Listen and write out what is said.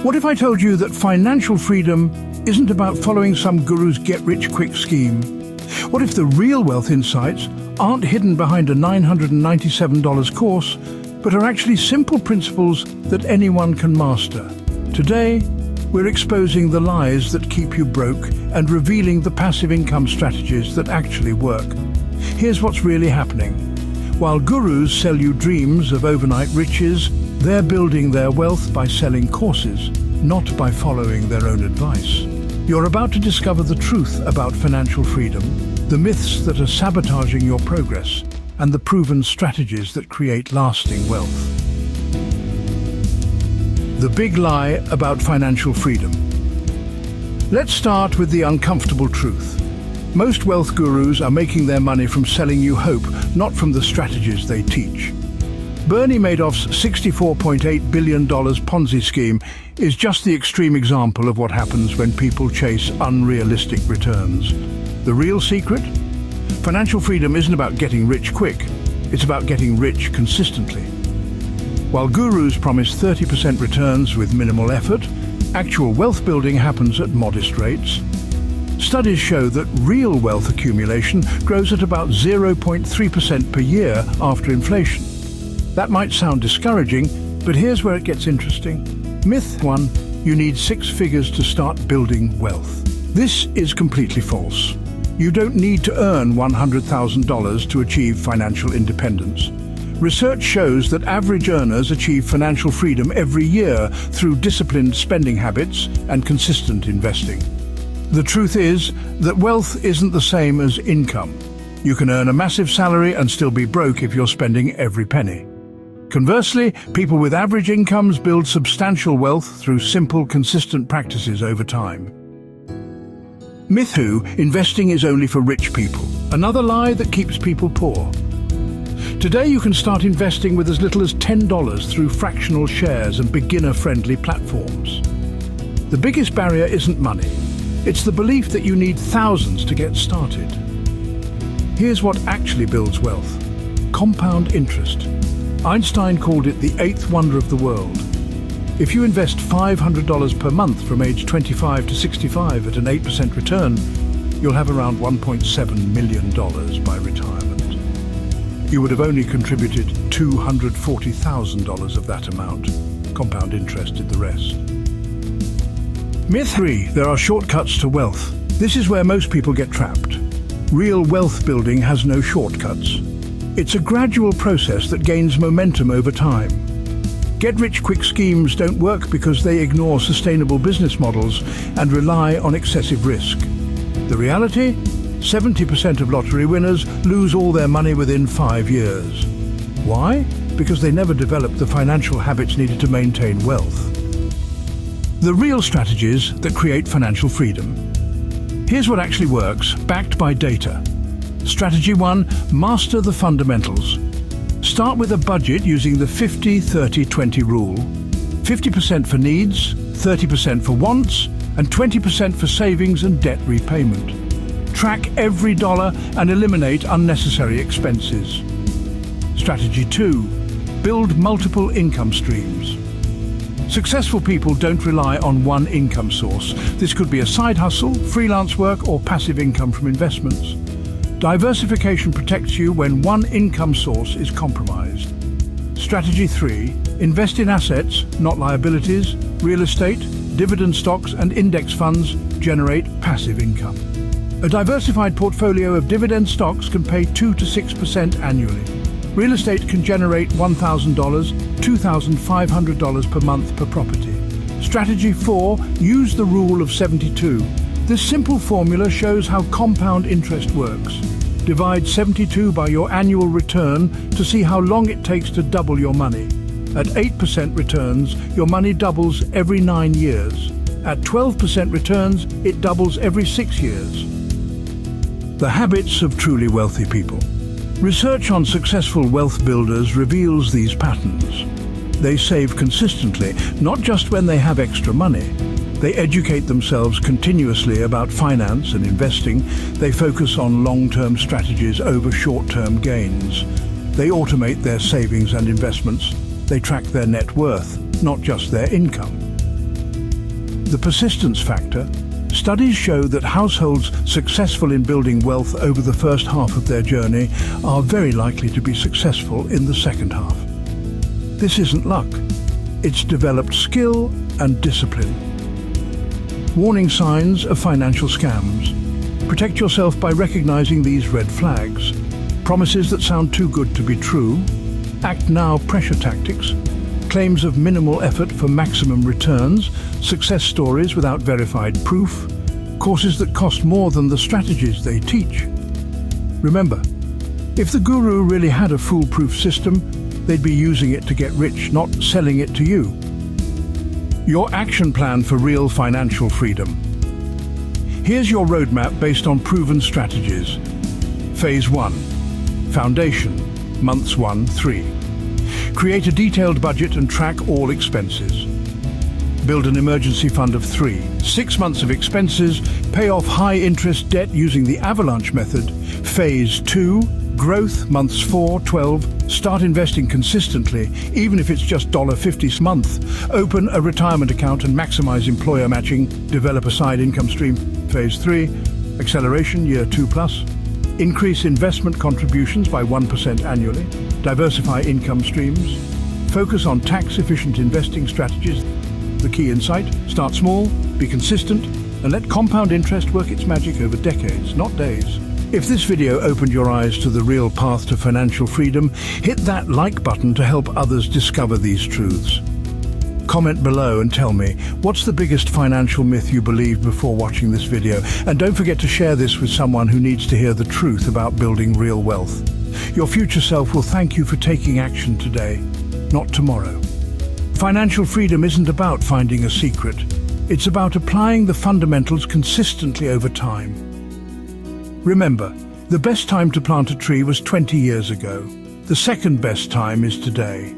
What if I told you that financial freedom isn't about following some guru's get-rich-quick scheme? What if the real wealth insights aren't hidden behind a $997 course, but are actually simple principles that anyone can master? Today, we're exposing the lies that keep you broke and revealing the passive income strategies that actually work. Here's what's really happening. While gurus sell you dreams of overnight riches, they're building their wealth by selling courses, not by following their own advice. You're about to discover the truth about financial freedom, the myths that are sabotaging your progress, and the proven strategies that create lasting wealth. The big lie about financial freedom. Let's start with the uncomfortable truth. Most wealth gurus are making their money from selling you hope, not from the strategies they teach. Bernie Madoff's $64.8 billion Ponzi scheme is just the extreme example of what happens when people chase unrealistic returns. The real secret? Financial freedom isn't about getting rich quick, it's about getting rich consistently. While gurus promise 30% returns with minimal effort, actual wealth building happens at modest rates. Studies show that real wealth accumulation grows at about 0.3% per year after inflation. That might sound discouraging, but here's where it gets interesting. Myth 1, you need 6 figures to start building wealth. This is completely false. You don't need to earn $100,000 to achieve financial independence. Research shows that average earners achieve financial freedom every year through disciplined spending habits and consistent investing. The truth is that wealth isn't the same as income. You can earn a massive salary and still be broke if you're spending every penny. Conversely, people with average incomes build substantial wealth through simple, consistent practices over time. Myth 2, investing is only for rich people. Another lie that keeps people poor. Today you can start investing with as little as $10 through fractional shares and beginner-friendly platforms. The biggest barrier isn't money. It's the belief that you need thousands to get started. Here's what actually builds wealth. Compound interest. Einstein called it the eighth wonder of the world. If you invest $500 per month from age 25 to 65 at an 8% return, you'll have around $1.7 million by retirement. You would have only contributed $240,000 of that amount. Compound interest did the rest. Myth 3, there are shortcuts to wealth. This is where most people get trapped. Real wealth building has no shortcuts. It's a gradual process that gains momentum over time. Get-rich-quick schemes don't work because they ignore sustainable business models and rely on excessive risk. The reality? 70% of lottery winners lose all their money within 5 years. Why? Because they never developed the financial habits needed to maintain wealth. The real strategies that create financial freedom. Here's what actually works, backed by data. Strategy 1, master the fundamentals. Start with a budget using the 50-30-20 rule. 50% for needs, 30% for wants, and 20% for savings and debt repayment. Track every dollar and eliminate unnecessary expenses. Strategy 2, build multiple income streams. Successful people don't rely on one income source. This could be a side hustle, freelance work, or passive income from investments. Diversification protects you when one income source is compromised. Strategy 3, invest in assets, not liabilities. Real estate, dividend stocks, and index funds generate passive income. A diversified portfolio of dividend stocks can pay 2 to 6% annually. Real estate can generate $1,000, $2,500 per month per property. Strategy 4, use the rule of 72. This simple formula shows how compound interest works. Divide 72 by your annual return to see how long it takes to double your money. At 8% returns, your money doubles every 9 years. At 12% returns, it doubles every 6 years. The habits of truly wealthy people. Research on successful wealth builders reveals these patterns. They save consistently, not just when they have extra money. They educate themselves continuously about finance and investing. They focus on long-term strategies over short-term gains. They automate their savings and investments. They track their net worth, not just their income. The persistence factor. Studies show that households successful in building wealth over the first half of their journey are very likely to be successful in the second half. This isn't luck. It's developed skill and discipline. Warning signs of financial scams. Protect yourself by recognizing these red flags. Promises that sound too good to be true. Act now pressure tactics. Claims of minimal effort for maximum returns. Success stories without verified proof. Courses that cost more than the strategies they teach. Remember, if the guru really had a foolproof system, they'd be using it to get rich, not selling it to you. Your action plan for real financial freedom. Here's your roadmap based on proven strategies. Phase 1. Foundation. Months 1-3. Create a detailed budget and track all expenses. Build an emergency fund of 3. 6 months of expenses. Pay off high-interest debt using the avalanche method. Phase 2. Growth. Months 4-12. Start investing consistently, even if it's just $50 a month. Open a retirement account and maximize employer matching. Develop a side income stream. Phase 3. Acceleration. Year 2+. Increase investment contributions by 1% annually. Diversify income streams. Focus on tax-efficient investing strategies. The key insight: start small, be consistent, and let compound interest work its magic over decades, not days. If this video opened your eyes to the real path to financial freedom, hit that like button to help others discover these truths. Comment below and tell me, what's the biggest financial myth you believed before watching this video? And don't forget to share this with someone who needs to hear the truth about building real wealth. Your future self will thank you for taking action today, not tomorrow. Financial freedom isn't about finding a secret. It's about applying the fundamentals consistently over time. Remember, the best time to plant a tree was 20 years ago. The second best time is today.